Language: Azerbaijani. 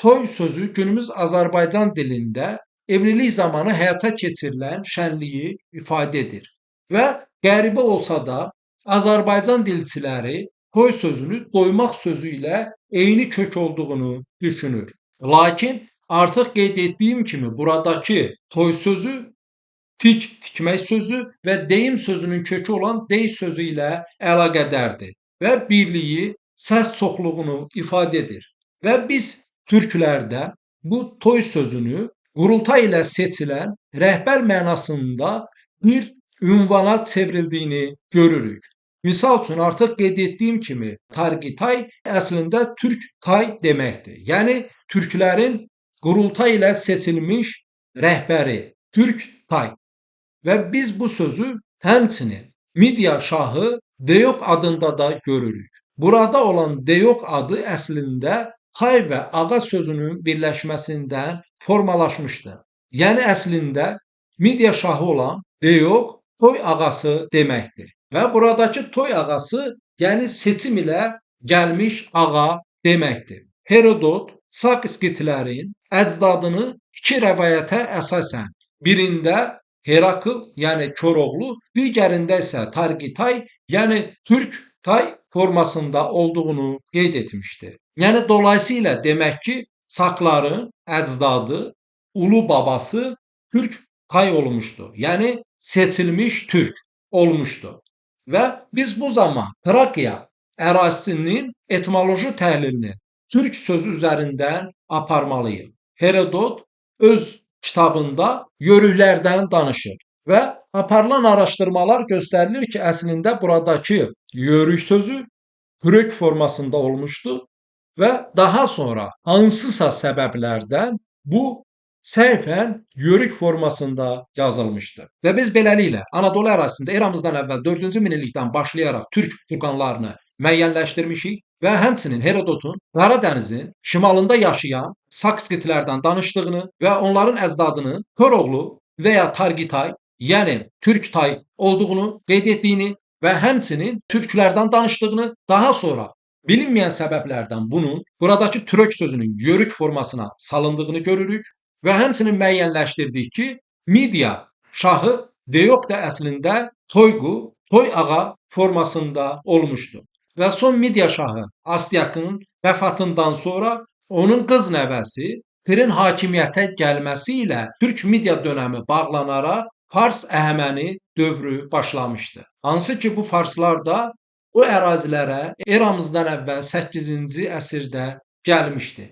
toy sözü günümüz Azərbaycan dilində evlilik zamanı həyata keçirilən şənliyi ifadə edir və qəribə olsa da Azərbaycan dilçiləri toy sözünü doymaq sözü ilə eyni kök olduğunu düşünür. Lakin artıq qeyd etdiyim kimi buradakı toy sözü tikmək sözü və deyim sözünün kökü olan dey sözü ilə əlaqədardır və birliyi, səs çoxluğunu ifadə edir. Və biz türklərdə bu toy sözünü qurultay ilə seçilən rəhbər mənasında bir ünvana çevrildiyini görürük. Misal üçün artıq qeyd etdiyim kimi Tarqitay əslində türk tay deməkdir. Yəni türklərin qurultay ilə seçilmiş rəhbəri türk tay. Və biz bu sözü həmçinin Midiya şahı Deyok adında da görürük. Burada olan Deyok adı əslində tay və ağa sözünün birləşməsindən formalaşmışdır. Yəni əslində Midiya şahı olan Deyok toy ağası deməkdir. Və buradakı toy ağası yəni seçim ilə gəlmiş ağa deməkdir. Herodot Sakskitlərin əcdadını iki rəvayətə əsasən birində Herakl, yəni Koroğlu, digərində isə Tarqitay, yəni türk tay formasında olduğunu qeyd etmişdir. Yəni dolayısıyla demək ki, Sakların əcdadı, ulu babası türk tay olmuşdu. Yəni seçilmiş türk olmuşdu. Və biz bu zaman Trakiya ərazisinin etimoloji təhlilini türk sözü üzərindən aparmalıyıq. Herodot öz kitabında yörüklərdən danışır və aparılan araşdırmalar göstərilir ki, əslində buradakı yörük sözü kürek formasında olmuşdu və daha sonra hansısa səbəblərdən bu səhvən yörük formasında yazılmışdı. Və biz beləliklə Anadolu ərazisində eramızdan əvvəl 4-cü minillikdən başlayaraq türk türkanlarını müəyyənləşdirmişik və həmçinin Herodotun Qara dənizin şimalında yaşayan Sakskitlərdən danışdığını və onların əcdadının Koroğlu və ya Tarqitay, yəni türk tay olduğunu qeyd etdiyini və həmçinin türklərdən danışdığını, daha sonra bilinməyən səbəblərdən bunun buradakı türk sözünün yörük formasına salındığını görürük və həmçinin müəyyənləşdirdik ki, Midiya şahı Deyok da əslində toyqu, toy ağa formasında olmuşdu. Və son Midiya şahı Astiaqın vəfatından sonra onun qız nəvəsi Firin hakimiyyətə gəlməsi ilə Türk-Midiya dönəmi bağlanaraq Fars-Əhəməni dövrü başlamışdı. Hansı ki bu farslar da o ərazilərə eramızdan əvvəl 8-ci əsrdə gəlmişdi.